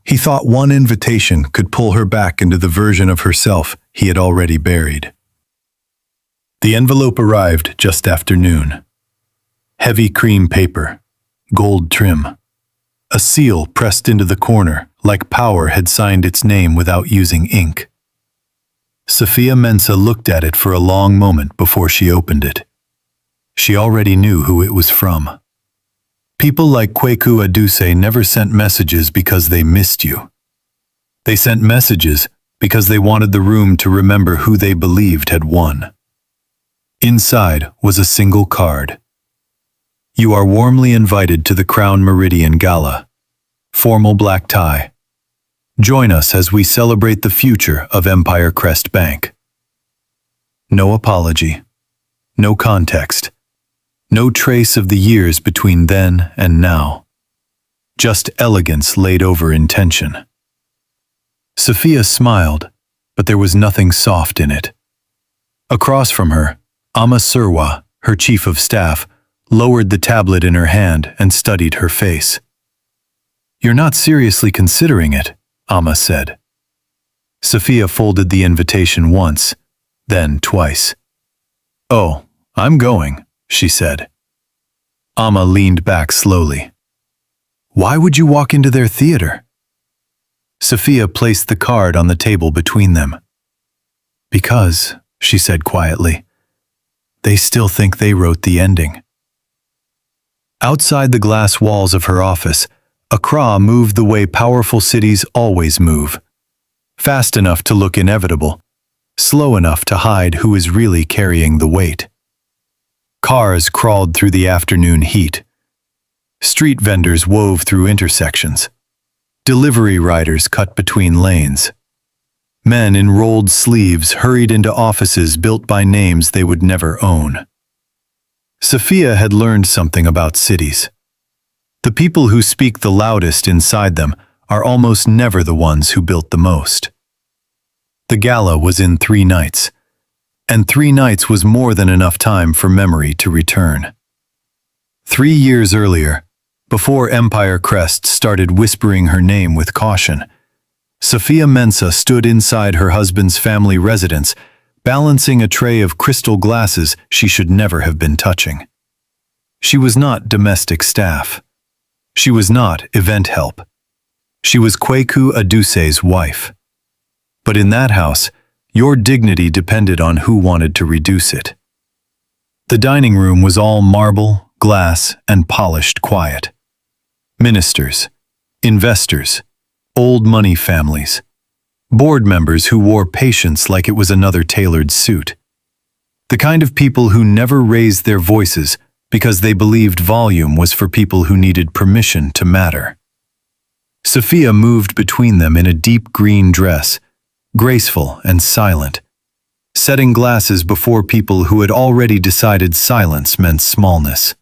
He thought one invitation could pull her back into the version of herself he had already buried. The envelope arrived just after noon. Heavy cream paper, gold trim. A seal pressed into the corner, like power had signed its name without using ink. Safiya Mensah looked at it for a long moment before she opened it. She already knew who it was from. People like Kweku Aduse never sent messages because they missed you. They sent messages because they wanted the room to remember who they believed had won. Inside was a single card. You are warmly invited to the Crown Meridian Gala. Formal black tie. Join us as we celebrate the future of Empire Crest Bank. No apology. No context. No trace of the years between then and now. Just elegance laid over intention. Safiya smiled, but there was nothing soft in it. Across from her, Amma Surwa, her chief of staff, lowered the tablet in her hand and studied her face. "You're not seriously considering it," Amma said. Safiya folded the invitation once, then twice. "Oh, I'm going," she said. Amma leaned back slowly. "Why would you walk into their theater?" Safiya placed the card on the table between them. "Because," she said quietly, "they still think they wrote the ending." Outside the glass walls of her office, Accra moved the way powerful cities always move. Fast enough to look inevitable, slow enough to hide who is really carrying the weight. Cars crawled through the afternoon heat. Street vendors wove through intersections. Delivery riders cut between lanes. Men in rolled sleeves hurried into offices built by names they would never own. Safiya had learned something about cities. The people who speak the loudest inside them are almost never the ones who built the most. The gala was in 3 nights, and 3 nights was more than enough time for memory to return. 3 years earlier, before Empire Crest started whispering her name with caution, Safiya Mensah stood inside her husband's family residence, balancing a tray of crystal glasses she should never have been touching. She was not domestic staff. She was not event help. She was Kweku Aduse's wife. But in that house, your dignity depended on who wanted to reduce it. The dining room was all marble, glass, and polished quiet. Ministers, investors, old money families, board members who wore patience like it was another tailored suit. The kind of people who never raised their voices because they believed volume was for people who needed permission to matter. Safiya moved between them in a deep green dress, graceful and silent, setting glasses before people who had already decided silence meant smallness.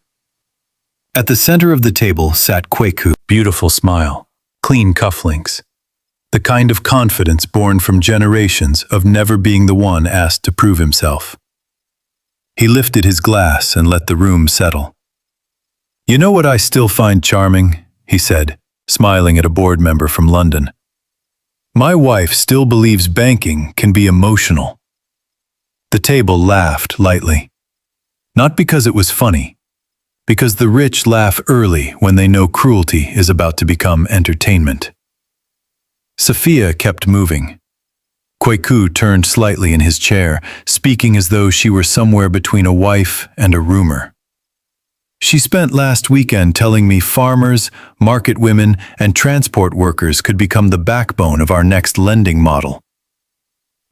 At the center of the table sat Kweku, beautiful smile, clean cufflinks, the kind of confidence born from generations of never being the one asked to prove himself. He lifted his glass and let the room settle. "You know what I still find charming?" he said, smiling at a board member from London. "My wife still believes banking can be emotional." The table laughed lightly. Not because it was funny, because the rich laugh early when they know cruelty is about to become entertainment. Safiya kept moving. Kweku turned slightly in his chair, speaking as though she were somewhere between a wife and a rumor. "She spent last weekend telling me farmers, market women, and transport workers could become the backbone of our next lending model."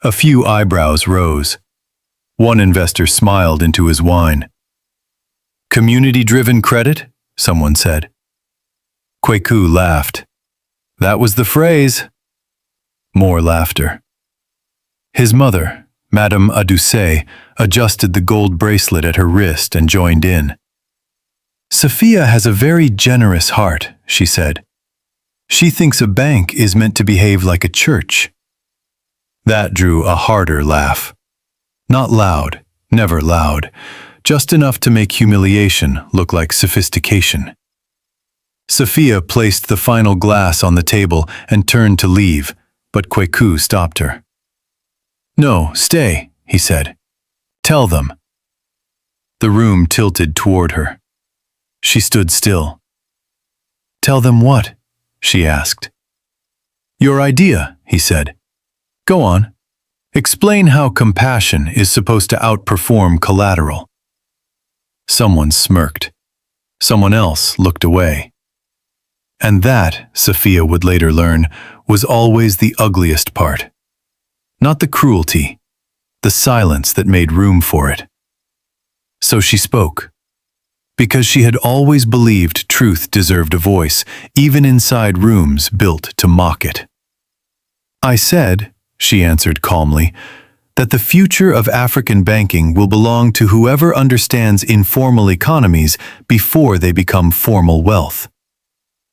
A few eyebrows rose. One investor smiled into his wine. "Community-driven credit?" someone said. Kweku laughed. "That was the phrase." More laughter. His mother, Madame Aduse, adjusted the gold bracelet at her wrist and joined in. "Safiya has a very generous heart," she said. "She thinks a bank is meant to behave like a church." That drew a harder laugh. Not loud, never loud, just enough to make humiliation look like sophistication. Safiya placed the final glass on the table and turned to leave, but Kweku stopped her. "No, stay," he said. "Tell them." The room tilted toward her. She stood still. "Tell them what?" she asked. "Your idea," he said. "Go on. Explain how compassion is supposed to outperform collateral." Someone smirked. Someone else looked away. And that, Safiya would later learn, was always the ugliest part. Not the cruelty, the silence that made room for it. So she spoke. Because she had always believed truth deserved a voice, even inside rooms built to mock it. "I said," she answered calmly, "that the future of African banking will belong to whoever understands informal economies before they become formal wealth.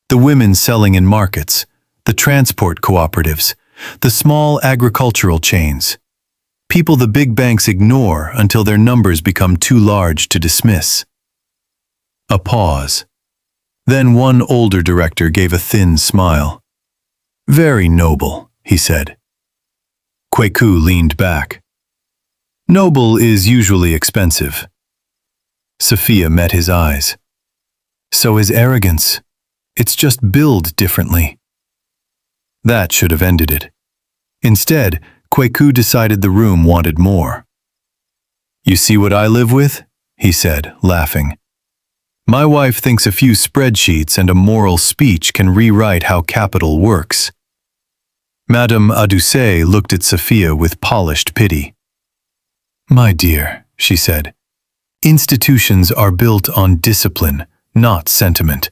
The women selling in markets, the transport cooperatives, the small agricultural chains. People the big banks ignore until their numbers become too large to dismiss." A pause. Then one older director gave a thin smile. "Very noble," he said. Kweku leaned back. "Noble is usually expensive." Safiya met his eyes. "So is arrogance. It's just billed differently." That should have ended it. Instead, Kweku decided the room wanted more. "You see what I live with?" he said, laughing. "My wife thinks a few spreadsheets and a moral speech can rewrite how capital works." Madame Adusei looked at Safiya with polished pity. "My dear," she said, "institutions are built on discipline, not sentiment.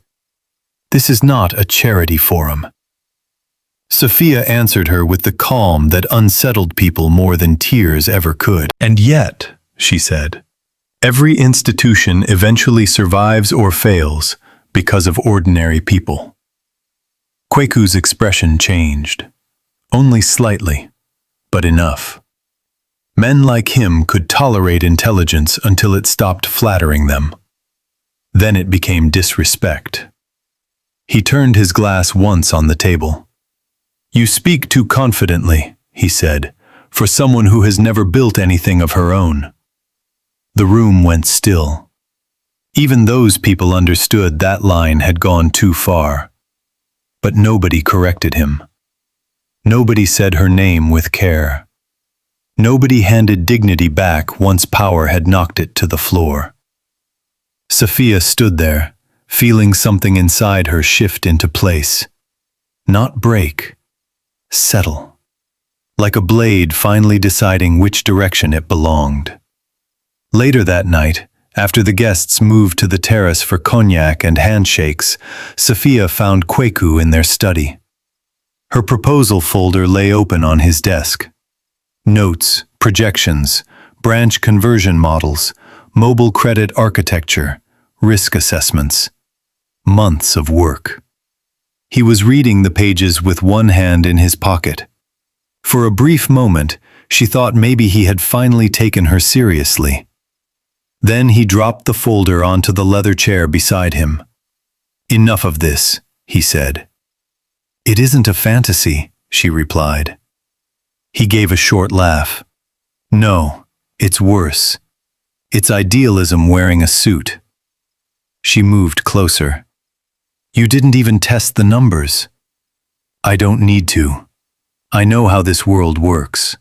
This is not a charity forum." Safiya answered her with the calm that unsettled people more than tears ever could. "And yet," she said, "every institution eventually survives or fails because of ordinary people." Kweku's expression changed. Only slightly, but enough. Men like him could tolerate intelligence until it stopped flattering them. Then it became disrespect. He turned his glass once on the table. "You speak too confidently," he said, "for someone who has never built anything of her own." The room went still. Even those people understood that line had gone too far. But nobody corrected him. Nobody said her name with care. Nobody handed dignity back once power had knocked it to the floor. Safiya stood there, feeling something inside her shift into place. Not break. Settle. Like a blade finally deciding which direction it belonged. Later that night, after the guests moved to the terrace for cognac and handshakes, Safiya found Kweku in their study. Her proposal folder lay open on his desk. Notes, projections, branch conversion models, mobile credit architecture, risk assessments. Months of work. He was reading the pages with one hand in his pocket. For a brief moment, she thought maybe he had finally taken her seriously. Then he dropped the folder onto the leather chair beside him. "Enough of this," he said. "It isn't a fantasy," she replied. He gave a short laugh. "No, it's worse. It's idealism wearing a suit." She moved closer. "You didn't even test the numbers." "I don't need to. I know how this world works."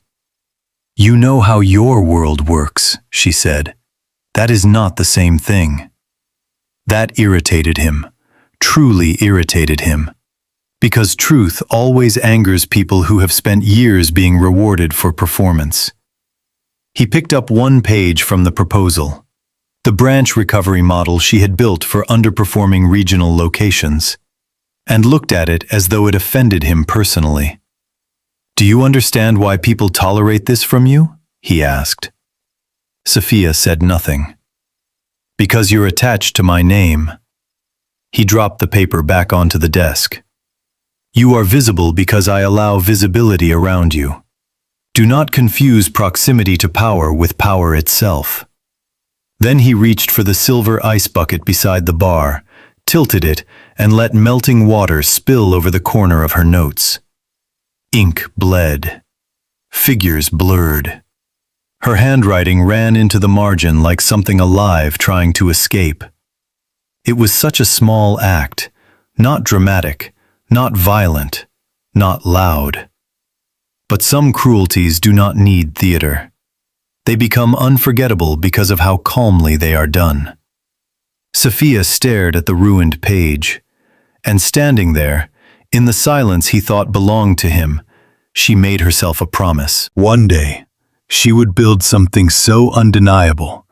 "You know how your world works," she said. "That is not the same thing." That irritated him, truly irritated him. Because truth always angers people who have spent years being rewarded for performance. He picked up one page from the proposal, the branch recovery model she had built for underperforming regional locations, and looked at it as though it offended him personally. "Do you understand why people tolerate this from you?" he asked. Safiya said nothing. "Because you're attached to my name." He dropped the paper back onto the desk. "You are visible because I allow visibility around you. Do not confuse proximity to power with power itself." Then he reached for the silver ice bucket beside the bar, tilted it, and let melting water spill over the corner of her notes. Ink bled. Figures blurred. Her handwriting ran into the margin like something alive trying to escape. It was such a small act, not dramatic, not violent, not loud. But some cruelties do not need theater. They become unforgettable because of how calmly they are done. Safiya stared at the ruined page, and standing there, in the silence he thought belonged to him, she made herself a promise. One day, she would build something so undeniable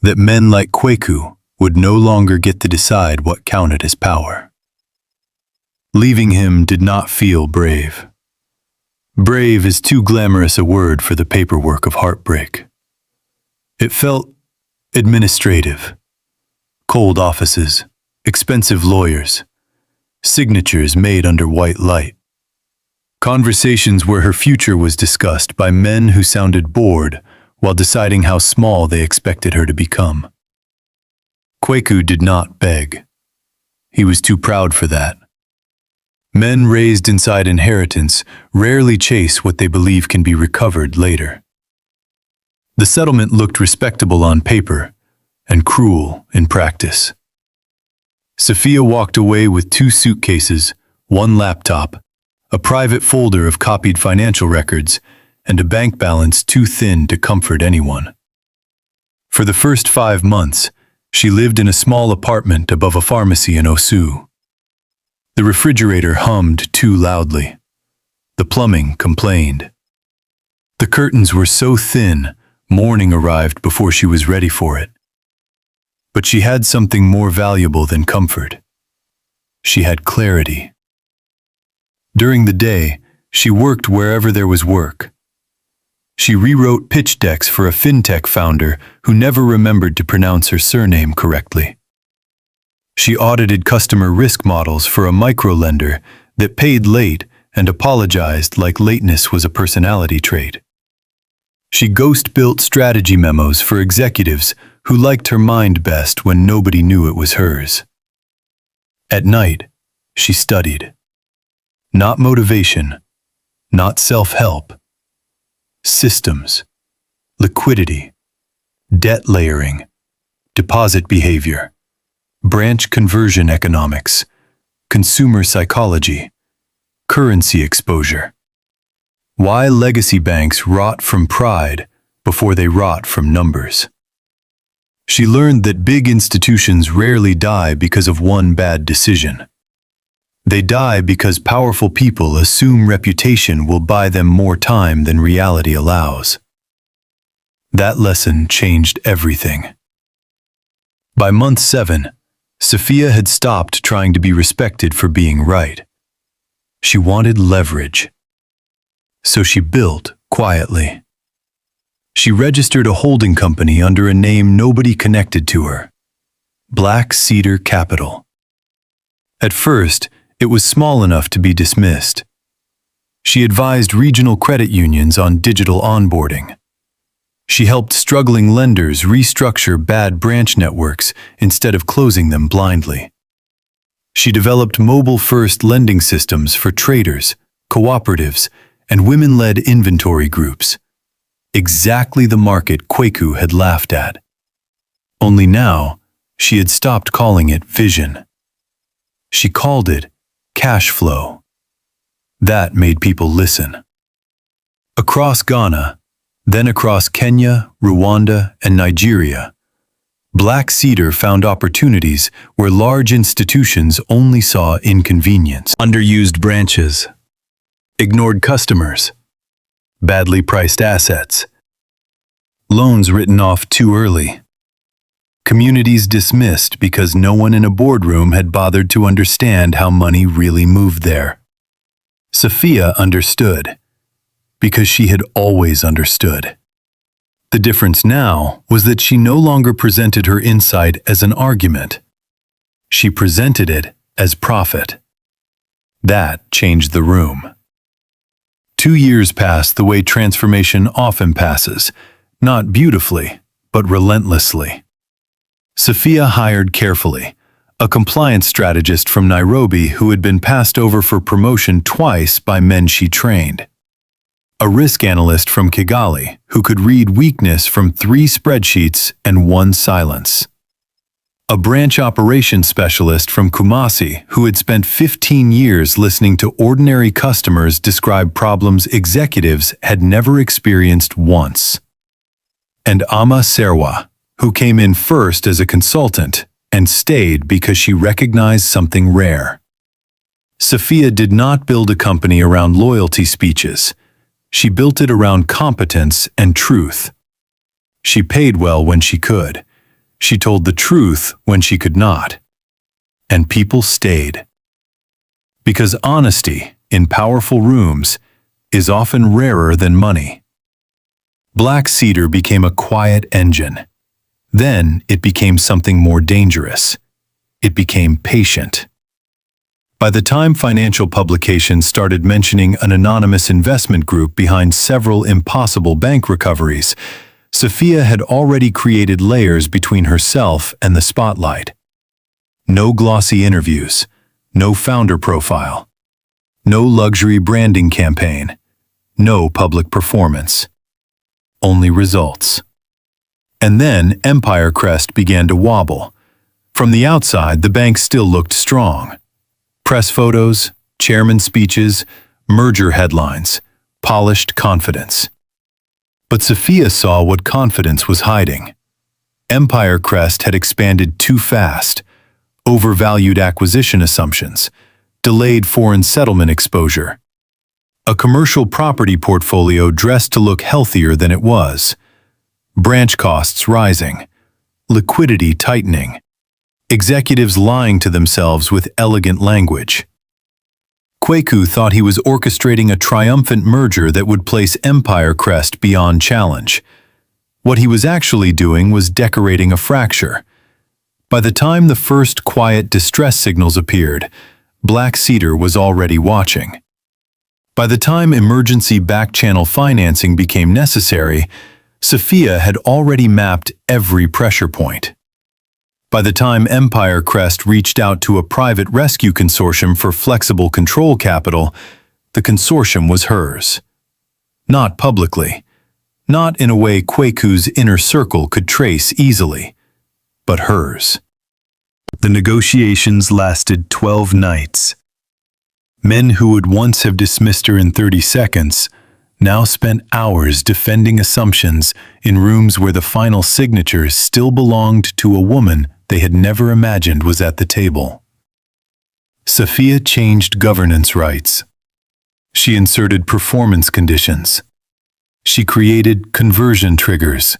that men like Kweku would no longer get to decide what counted as power. Leaving him did not feel brave. Brave is too glamorous a word for the paperwork of heartbreak. It felt administrative. Cold offices, expensive lawyers, signatures made under white light. Conversations where her future was discussed by men who sounded bored while deciding how small they expected her to become. Kweku did not beg. He was too proud for that. Men raised inside inheritance rarely chase what they believe can be recovered later. The settlement looked respectable on paper and cruel in practice. Safiya walked away with 2 suitcases, 1 laptop, a private folder of copied financial records, and a bank balance too thin to comfort anyone. For the first 5 months, she lived in a small apartment above a pharmacy in Osu. The refrigerator hummed too loudly. The plumbing complained. The curtains were so thin, morning arrived before she was ready for it. But she had something more valuable than comfort. She had clarity. During the day, she worked wherever there was work. She rewrote pitch decks for a fintech founder who never remembered to pronounce her surname correctly. She audited customer risk models for a microlender that paid late and apologized like lateness was a personality trait. She ghost-built strategy memos for executives who liked her mind best when nobody knew it was hers. At night, she studied. Not motivation, not self-help. Systems, liquidity, debt layering, deposit behavior, branch conversion economics, consumer psychology, currency exposure. Why legacy banks rot from pride before they rot from numbers. She learned that big institutions rarely die because of one bad decision. They die because powerful people assume reputation will buy them more time than reality allows. That lesson changed everything. By month 7, Safiya had stopped trying to be respected for being right. She wanted leverage. So she built quietly. She registered a holding company under a name nobody connected to her. Black Cedar Capital. At first, it was small enough to be dismissed. She advised regional credit unions on digital onboarding. She helped struggling lenders restructure bad branch networks instead of closing them blindly. She developed mobile-first lending systems for traders, cooperatives, and women-led inventory groups. Exactly the market Kweku had laughed at. Only now, she had stopped calling it vision. She called it cash flow. That made people listen. Across Ghana, then across Kenya, Rwanda, and Nigeria, Black Cedar found opportunities where large institutions only saw inconvenience. Underused branches, ignored customers, badly priced assets, loans written off too early, communities dismissed because no one in a boardroom had bothered to understand how money really moved there. Safiya understood, because she had always understood. The difference now was that she no longer presented her insight as an argument. She presented it as profit. That changed the room. 2 years passed the way transformation often passes, not beautifully, but relentlessly. Safiya hired carefully, a compliance strategist from Nairobi who had been passed over for promotion twice by men she trained. A risk analyst from Kigali who could read weakness from 3 spreadsheets and 1 silence. A branch operations specialist from Kumasi who had spent 15 years listening to ordinary customers describe problems executives had never experienced once. And Ama Serwa, who came in first as a consultant and stayed because she recognized something rare. Safiya did not build a company around loyalty speeches. She built it around competence and truth. She paid well when she could. She told the truth when she could not. And people stayed. Because honesty in powerful rooms is often rarer than money. Black cedar became a quiet engine. Then it became something more dangerous. It became patient. By the time financial publications started mentioning an anonymous investment group behind several impossible bank recoveries, Safiya had already created layers between herself and the spotlight. No glossy interviews, no founder profile, no luxury branding campaign, no public performance. Only results. And then Empire Crest began to wobble. From the outside, the bank still looked strong. Press photos, chairman speeches, merger headlines, polished confidence. But Safiya saw what confidence was hiding. Empire Crest had expanded too fast, overvalued acquisition assumptions, delayed foreign settlement exposure. A commercial property portfolio dressed to look healthier than it was. Branch costs rising, liquidity tightening, executives lying to themselves with elegant language. Kweku thought he was orchestrating a triumphant merger that would place Empire Crest beyond challenge. What he was actually doing was decorating a fracture. By the time the first quiet distress signals appeared, Black Cedar was already watching. By the time emergency back-channel financing became necessary, Safiya had already mapped every pressure point. By the time Empire Crest reached out to a private rescue consortium for flexible control capital, the consortium was hers. Not publicly, not in a way Kweku's inner circle could trace easily, but hers. The negotiations lasted 12 nights. Men who would once have dismissed her in 30 seconds now spent hours defending assumptions in rooms where the final signatures still belonged to a woman they had never imagined was at the table. Safiya changed governance rights. She inserted performance conditions. She created conversion triggers.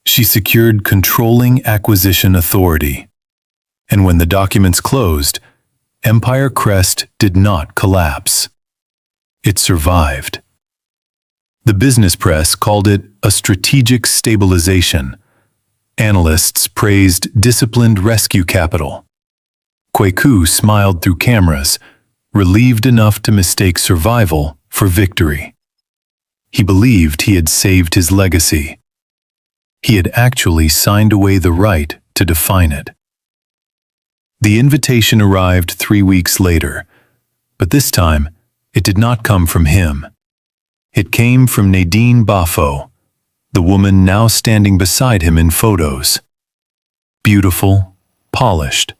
She secured controlling acquisition authority. And when the documents closed, Empire Crest did not collapse. It survived. The business press called it a strategic stabilization. Analysts praised disciplined rescue capital. Kweku smiled through cameras, relieved enough to mistake survival for victory. He believed he had saved his legacy. He had actually signed away the right to define it. The invitation arrived 3 weeks later, but this time it did not come from him. It came from Nadine Bafo, the woman now standing beside him in photos. Beautiful, polished,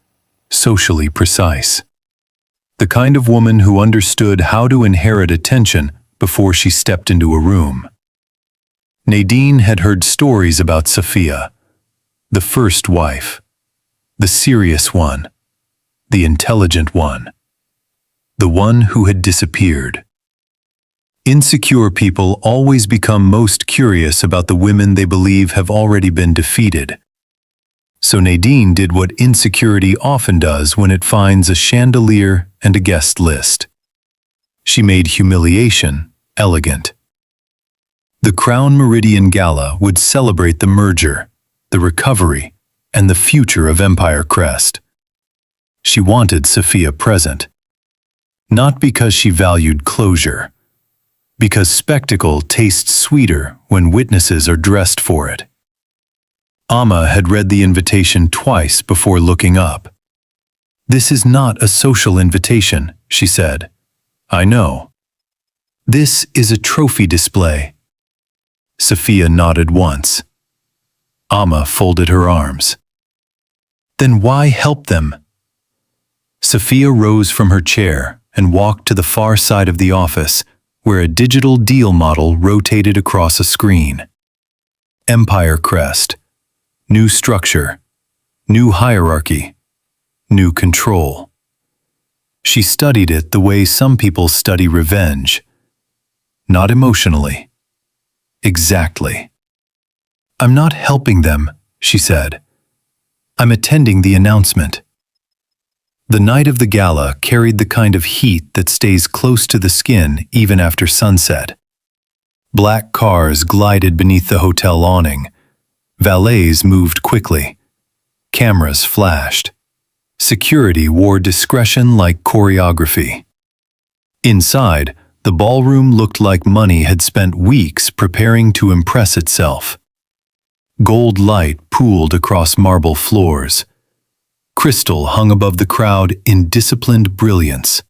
socially precise. The kind of woman who understood how to inherit attention before she stepped into a room. Nadine had heard stories about Safiya, the first wife, the serious one, the intelligent one, the one who had disappeared. Insecure people always become most curious about the women they believe have already been defeated. So Nadine did what insecurity often does when it finds a chandelier and a guest list. She made humiliation elegant. The Crown Meridian Gala would celebrate the merger, the recovery, and the future of Empire Crest. She wanted Safiya present. Not because she valued closure, because spectacle tastes sweeter when witnesses are dressed for it. Amma had read the invitation twice before looking up. "This is not a social invitation," she said. "I know. This is a trophy display." Safiya nodded once. Amma folded her arms. "Then why help them?" Safiya rose from her chair and walked to the far side of the office, where a digital deal model rotated across a screen. Empire crest, new structure, new hierarchy, new control. She studied it the way some people study revenge. Not emotionally. Exactly. "I'm not helping them," she said. "I'm attending the announcement." The night of the gala carried the kind of heat that stays close to the skin even after sunset. Black cars glided beneath the hotel awning. Valets moved quickly. Cameras flashed. Security wore discretion like choreography. Inside, the ballroom looked like money had spent weeks preparing to impress itself. Gold light pooled across marble floors. Crystal hung above the crowd in disciplined brilliance.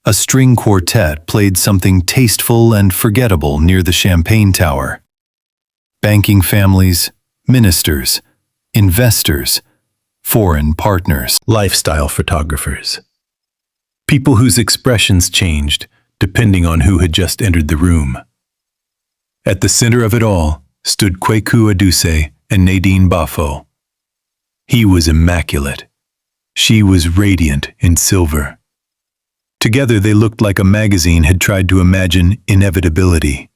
A string quartet played something tasteful and forgettable near the champagne tower. Banking families, ministers, investors, foreign partners, lifestyle photographers. People whose expressions changed depending on who had just entered the room. At the center of it all stood Kweku Aduse and Nadine Bafo. He was immaculate. She was radiant in silver. Together they looked like a magazine had tried to imagine inevitability.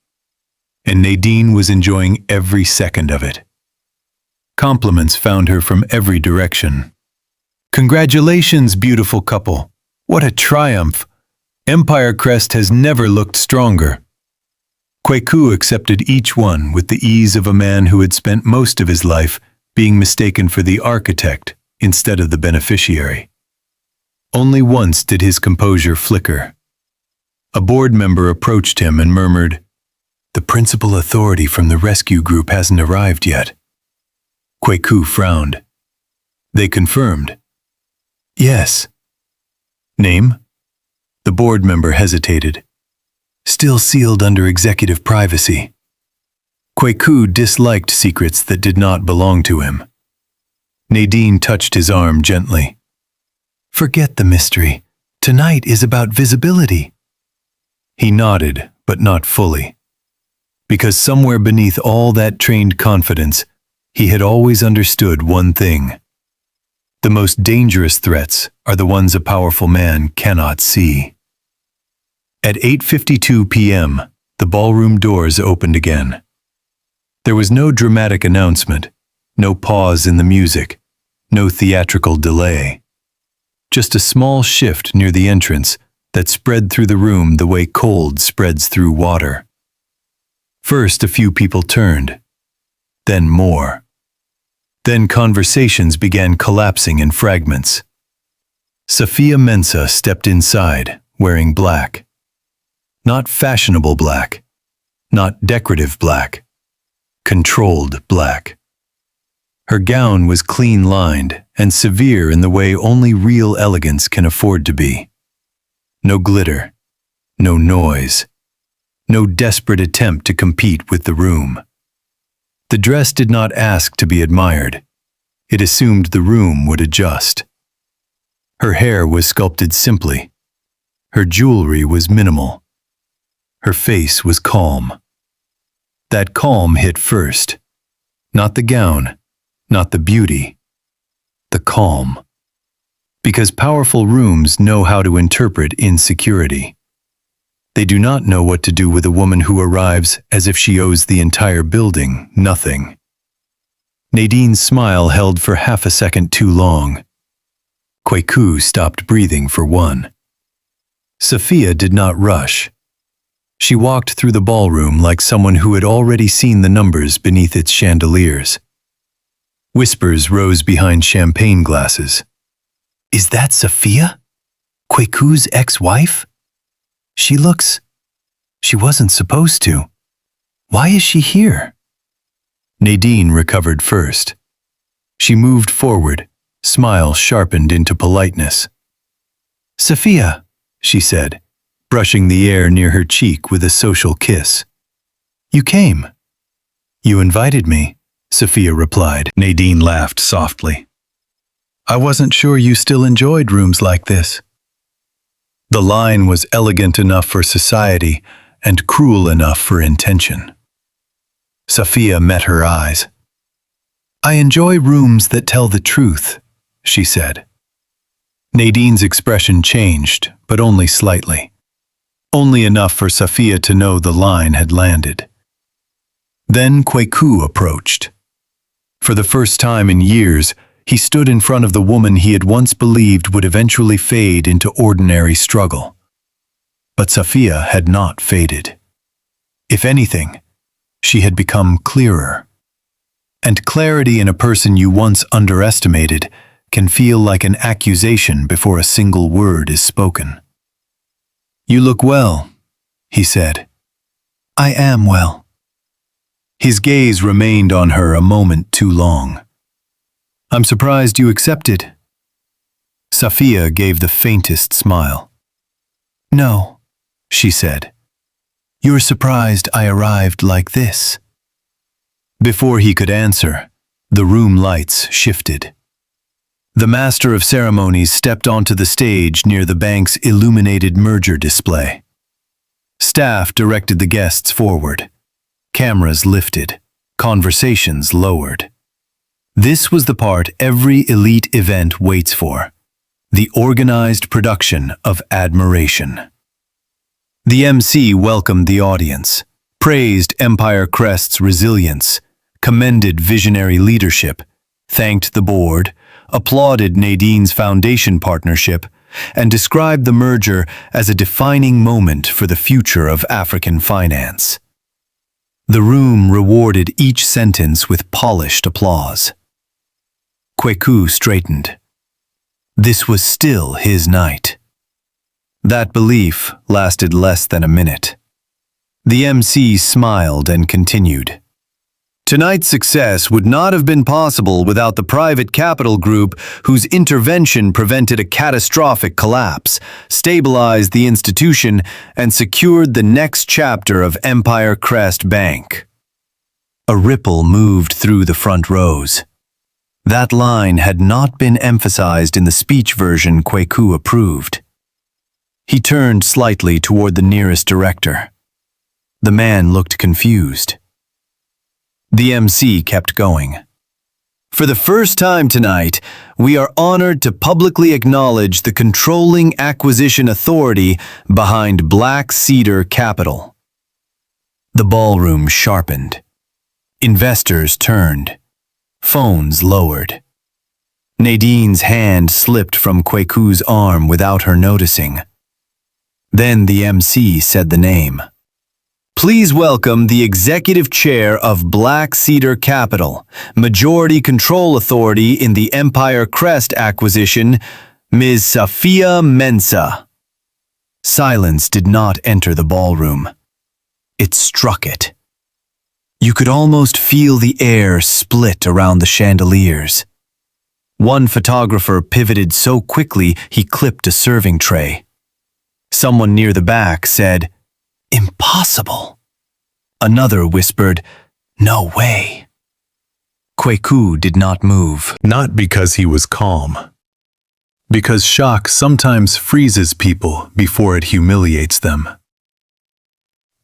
And Nadine was enjoying every second of it. Compliments found her from every direction. "Congratulations, beautiful couple. What a triumph. Empire Crest has never looked stronger." Kweku accepted each one with the ease of a man who had spent most of his life being mistaken for the architect instead of the beneficiary. Only once did his composure flicker. A board member approached him and murmured, "The principal authority from the rescue group hasn't arrived yet." Kweku frowned. They confirmed. "Yes." "Name?" The board member hesitated. "Still sealed under executive privacy." Kweku disliked secrets that did not belong to him. Nadine touched his arm gently. "Forget the mystery. Tonight is about visibility." He nodded, but not fully. Because somewhere beneath all that trained confidence, he had always understood one thing. The most dangerous threats are the ones a powerful man cannot see. At 8:52 p.m., the ballroom doors opened again. There was no dramatic announcement, no pause in the music, no theatrical delay. Just a small shift near the entrance that spread through the room the way cold spreads through water. First, a few people turned, then more. Then conversations began collapsing in fragments. Safiya Mensah stepped inside, wearing black. Not fashionable black, not decorative black, controlled black. Her gown was clean-lined and severe in the way only real elegance can afford to be. No glitter, no noise, no desperate attempt to compete with the room. The dress did not ask to be admired. It assumed the room would adjust. Her hair was sculpted simply. Her jewelry was minimal. Her face was calm. That calm hit first. Not the gown, not the beauty. The calm. Because powerful rooms know how to interpret insecurity. They do not know what to do with a woman who arrives as if she owes the entire building nothing. Nadine's smile held for half a second too long. Kweku stopped breathing for one. Safiya did not rush. She walked through the ballroom like someone who had already seen the numbers beneath its chandeliers. Whispers rose behind champagne glasses. "Is that Safiya? Kweku's ex-wife? She wasn't supposed to. Why is she here?" Nadine recovered first. She moved forward, smile sharpened into politeness. "Safiya," she said, brushing the air near her cheek with a social kiss. "You came." "You invited me," Safiya replied. Nadine laughed softly. "I wasn't sure you still enjoyed rooms like this." The line was elegant enough for society and cruel enough for intention. Safiya met her eyes. "I enjoy rooms that tell the truth," she said. Nadine's expression changed, but only slightly. Only enough for Safiya to know the line had landed. Then Kweku approached. For the first time in years, he stood in front of the woman he had once believed would eventually fade into ordinary struggle. But Safiya had not faded. If anything, she had become clearer. And clarity in a person you once underestimated can feel like an accusation before a single word is spoken. "You look well," he said. "I am well." His gaze remained on her a moment too long. "I'm surprised you accepted." Safiya gave the faintest smile. "No," she said. "You're surprised I arrived like this." Before he could answer, the room lights shifted. The master of ceremonies stepped onto the stage near the bank's illuminated merger display. Staff directed the guests forward. Cameras lifted, conversations lowered. This was the part every elite event waits for, the organized production of admiration. The MC welcomed the audience, praised Empire Crest's resilience, commended visionary leadership, thanked the board, applauded Nadine's foundation partnership, and described the merger as a defining moment for the future of African finance. The room rewarded each sentence with polished applause. Kweku straightened. This was still his night. That belief lasted less than a minute. The MC smiled and continued. Tonight's success would not have been possible without the private capital group whose intervention prevented a catastrophic collapse, stabilized the institution, and secured the next chapter of Empire Crest Bank. A ripple moved through the front rows. That line had not been emphasized in the speech version Kweku approved. He turned slightly toward the nearest director. The man looked confused. The MC kept going. For the first time tonight, we are honored to publicly acknowledge the controlling acquisition authority behind Black Cedar Capital. The ballroom sharpened. Investors turned. Phones lowered. Nadine's hand slipped from Kweku's arm without her noticing. Then the MC said the name. Please welcome the Executive Chair of Black Cedar Capital, Majority Control Authority in the Empire Crest acquisition, Ms. Safiya Mensah. Silence did not enter the ballroom. It struck it. You could almost feel the air split around the chandeliers. One photographer pivoted so quickly he clipped a serving tray. Someone near the back said, "Impossible." Another whispered, "No way." Kweku did not move. Not because he was calm. Because shock sometimes freezes people before it humiliates them.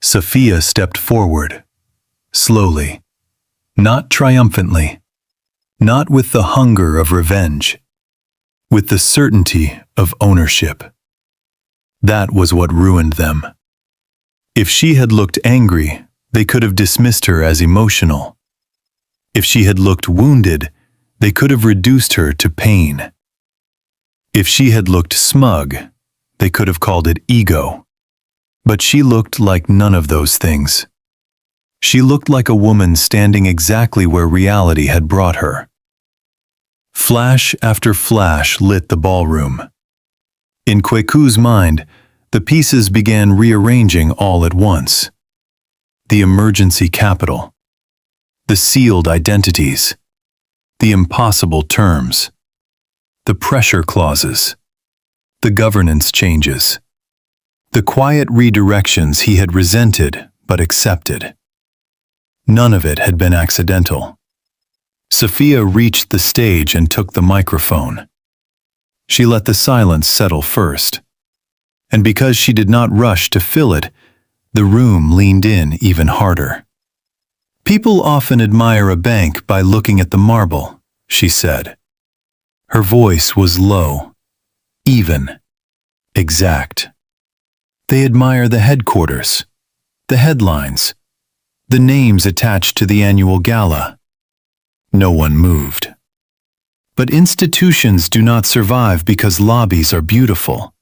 Safiya stepped forward, slowly, not triumphantly, not with the hunger of revenge, with the certainty of ownership. That was what ruined them. If she had looked angry, they could have dismissed her as emotional. If she had looked wounded, they could have reduced her to pain. If she had looked smug, they could have called it ego. But she looked like none of those things. She looked like a woman standing exactly where reality had brought her. Flash after flash lit the ballroom. In Kweku's mind, the pieces began rearranging all at once. The emergency capital, the sealed identities, the impossible terms. The pressure clauses. The governance changes. The quiet redirections he had resented but accepted. None of it had been accidental. Safiya reached the stage and took the microphone. She let the silence settle first. And because she did not rush to fill it, the room leaned in even harder. "People often admire a bank by looking at the marble," she said. Her voice was low, even, exact. "They admire the headquarters, the headlines, the names attached to the annual gala." No one moved. But institutions do not survive because lobbies are beautiful.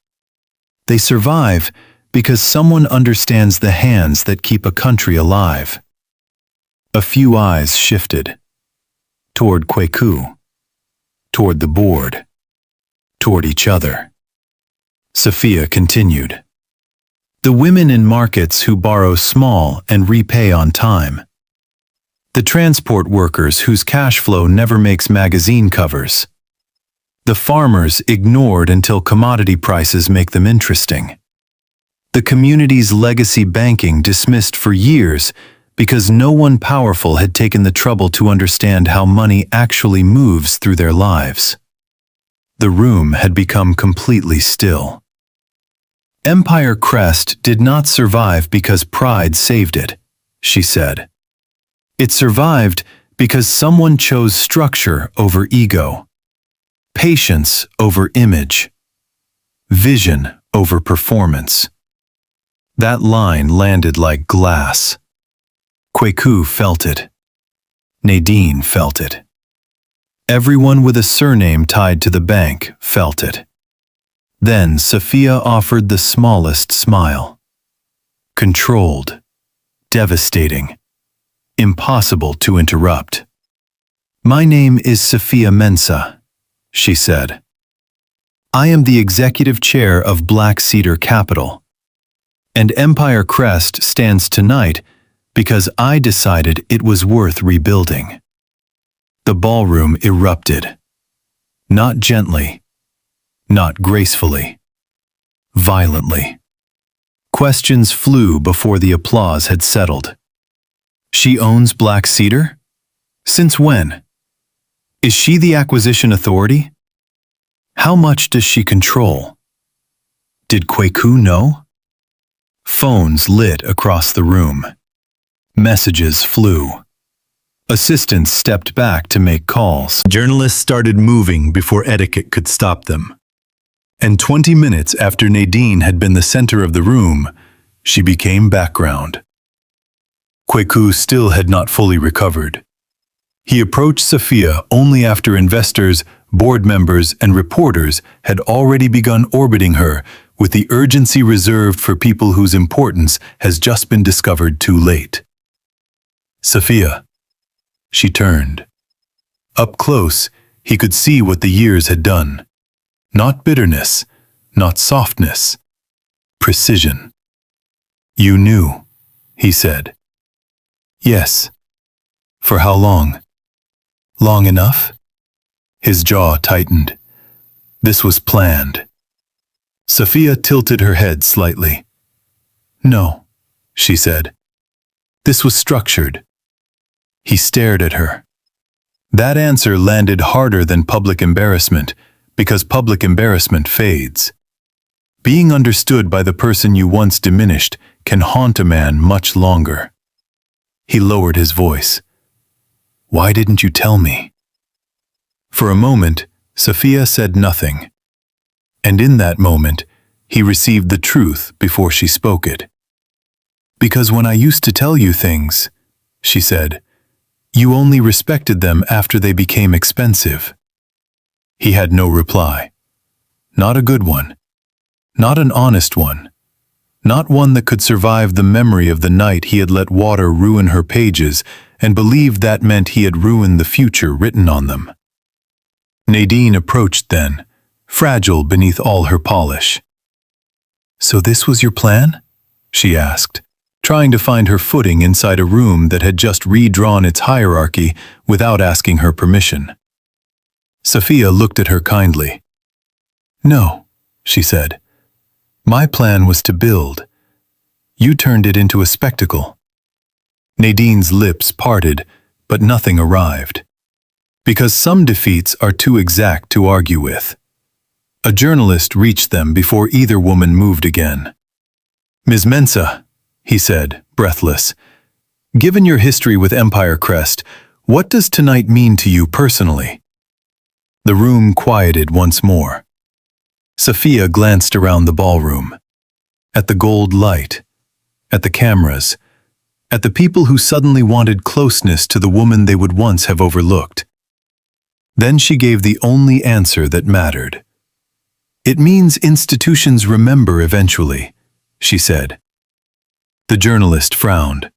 They survive because someone understands the hands that keep a country alive. A few eyes shifted. Toward Kweku. Toward the board. Toward each other. Safiya continued. "The women in markets who borrow small and repay on time. The transport workers whose cash flow never makes magazine covers. The farmers ignored until commodity prices make them interesting. The community's legacy banking dismissed for years because no one powerful had taken the trouble to understand how money actually moves through their lives." The room had become completely still. "Empire Crest did not survive because pride saved it," she said. "It survived because someone chose structure over ego, patience over image, vision over performance." That line landed like glass. Kweku felt it. Nadine felt it. Everyone with a surname tied to the bank felt it. Then Safiya offered the smallest smile. Controlled, devastating, impossible to interrupt. "My name is Safiya Mensah," she said. "I am the executive chair of Black Cedar Capital. And Empire Crest stands tonight because I decided it was worth rebuilding." The ballroom erupted. Not gently, not gracefully, violently. Questions flew before the applause had settled. "She owns Black Cedar? Since when? Is she the acquisition authority? How much does she control? Did Kweku know?" Phones lit across the room. Messages flew. Assistants stepped back to make calls. Journalists started moving before etiquette could stop them. And 20 minutes after Nadine had been the center of the room, she became background. Kweku still had not fully recovered. He approached Safiya only after investors, board members, and reporters had already begun orbiting her with the urgency reserved for people whose importance has just been discovered too late. "Safiya." She turned. Up close, he could see what the years had done. Not bitterness, not softness. Precision. "You knew," he said. "Yes." "For how long?" "Long enough?" His jaw tightened. This was planned. Safiya tilted her head slightly. "No," she said. "This was structured." He stared at her. That answer landed harder than public embarrassment, because public embarrassment fades. Being understood by the person you once diminished can haunt a man much longer. He lowered his voice. "Why didn't you tell me?" For a moment, Safiya said nothing. And in that moment, he received the truth before she spoke it. "Because when I used to tell you things," she said, "you only respected them after they became expensive." He had no reply. Not a good one. Not an honest one. Not one that could survive the memory of the night he had let water ruin her pages and believed that meant he had ruined the future written on them. Nadine approached then, fragile beneath all her polish. "So this was your plan?" she asked, trying to find her footing inside a room that had just redrawn its hierarchy without asking her permission. Safiya looked at her kindly. "No," she said. "My plan was to build. You turned it into a spectacle." Nadine's lips parted, but nothing arrived. Because some defeats are too exact to argue with. A journalist reached them before either woman moved again. "Ms. Mensah," he said, breathless, "given your history with Empire Crest, what does tonight mean to you personally?" The room quieted once more. Safiya glanced around the ballroom. At the gold light, at the cameras, at the people who suddenly wanted closeness to the woman they would once have overlooked. Then she gave the only answer that mattered. "It means institutions remember eventually," she said. The journalist frowned.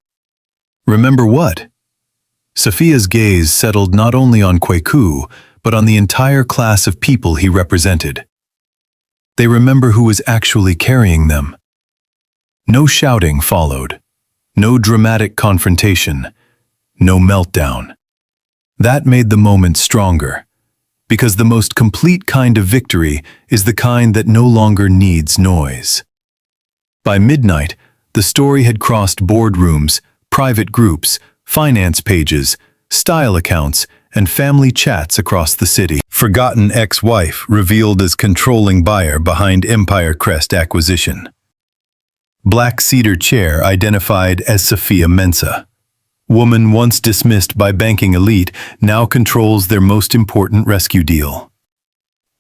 "Remember what?" Safiya's gaze settled not only on Kweku, but on the entire class of people he represented. They remember who was actually carrying them. No shouting followed. No dramatic confrontation. No meltdown. That made the moment stronger, because the most complete kind of victory is the kind that no longer needs noise. By midnight, the story had crossed boardrooms, private groups, finance pages, style accounts, and family chats across the city. Forgotten ex-wife revealed as controlling buyer behind Empire Crest acquisition. Black cedar chair identified as Safiya Mensah. Woman once dismissed by banking elite now controls their most important rescue deal.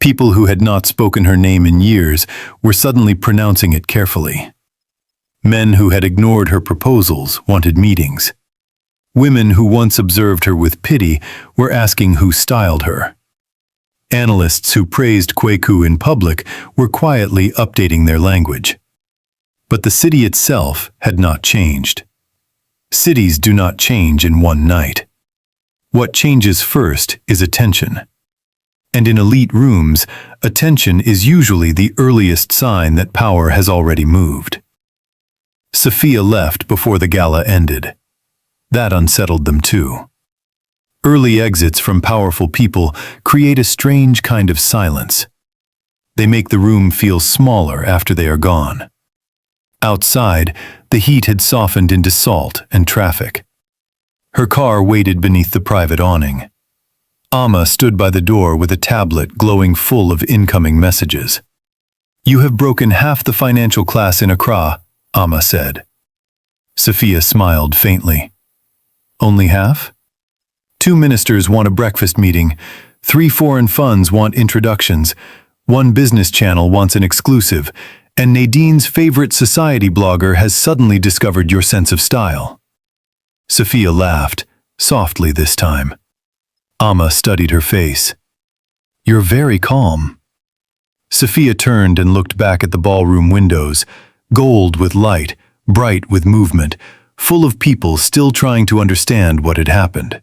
People who had not spoken her name in years were suddenly pronouncing it carefully. Men who had ignored her proposals wanted meetings. Women who once observed her with pity were asking who styled her. Analysts who praised Kweku in public were quietly updating their language. But the city itself had not changed. Cities do not change in one night. What changes first is attention. And in elite rooms, attention is usually the earliest sign that power has already moved. Safiya left before the gala ended. That unsettled them too. Early exits from powerful people create a strange kind of silence. They make the room feel smaller after they are gone. Outside, the heat had softened into salt and traffic. Her car waited beneath the private awning. Amma stood by the door with a tablet glowing full of incoming messages. "You have broken half the financial class in Accra," Amma said. Safiya smiled faintly. "Only half? 2 ministers want a breakfast meeting, 3 foreign funds want introductions, 1 business channel wants an exclusive, and Nadine's favorite society blogger has suddenly discovered your sense of style." Safiya laughed, softly this time. Amma studied her face. "You're very calm." Safiya turned and looked back at the ballroom windows, gold with light, bright with movement, full of people still trying to understand what had happened.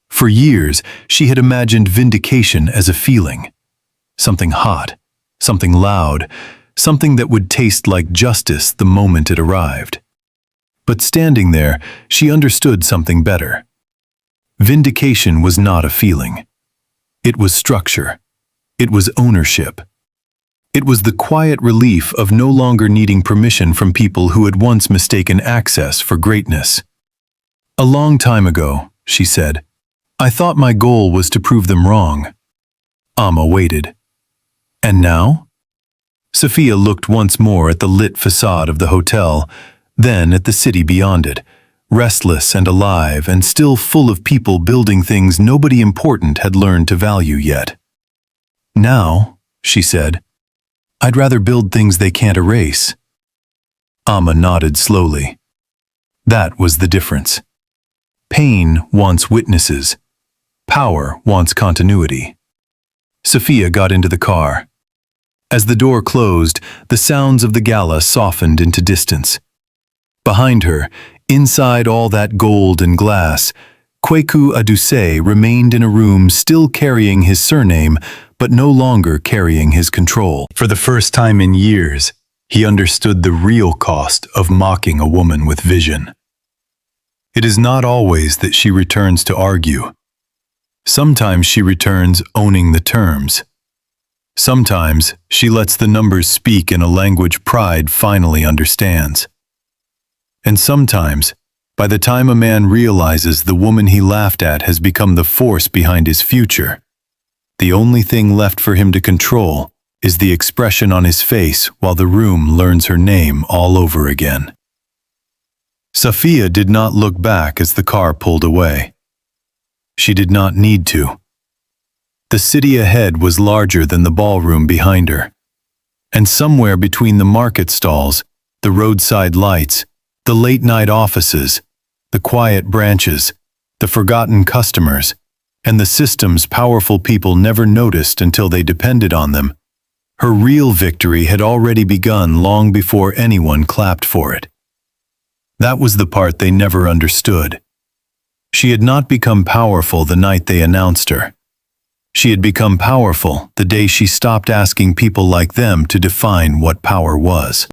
For years, she had imagined vindication as a feeling. Something hot, something loud, something that would taste like justice the moment it arrived. But standing there, she understood something better. Vindication was not a feeling. It was structure. It was ownership. It was the quiet relief of no longer needing permission from people who had once mistaken access for greatness. "A long time ago," she said, "I thought my goal was to prove them wrong." Amma waited. "And now?" Safiya looked once more at the lit facade of the hotel, then at the city beyond it, restless and alive and still full of people building things nobody important had learned to value yet. "Now," she said, "I'd rather build things they can't erase." Amma nodded slowly. That was the difference. Pain wants witnesses. Power wants continuity. Safiya got into the car. As the door closed, the sounds of the gala softened into distance. Behind her, inside all that gold and glass, Kweku Adusei remained in a room still carrying his surname, but no longer carrying his control. For the first time in years, he understood the real cost of mocking a woman with vision. It is not always that she returns to argue. Sometimes she returns owning the terms. Sometimes she lets the numbers speak in a language pride finally understands. And sometimes, by the time a man realizes the woman he laughed at has become the force behind his future, the only thing left for him to control is the expression on his face while the room learns her name all over again. Safiya did not look back as the car pulled away. She did not need to. The city ahead was larger than the ballroom behind her. And somewhere between the market stalls, the roadside lights, the late-night offices, the quiet branches, the forgotten customers, and the systems powerful people never noticed until they depended on them, her real victory had already begun long before anyone clapped for it. That was the part they never understood. She had not become powerful the night they announced her. She had become powerful the day she stopped asking people like them to define what power was.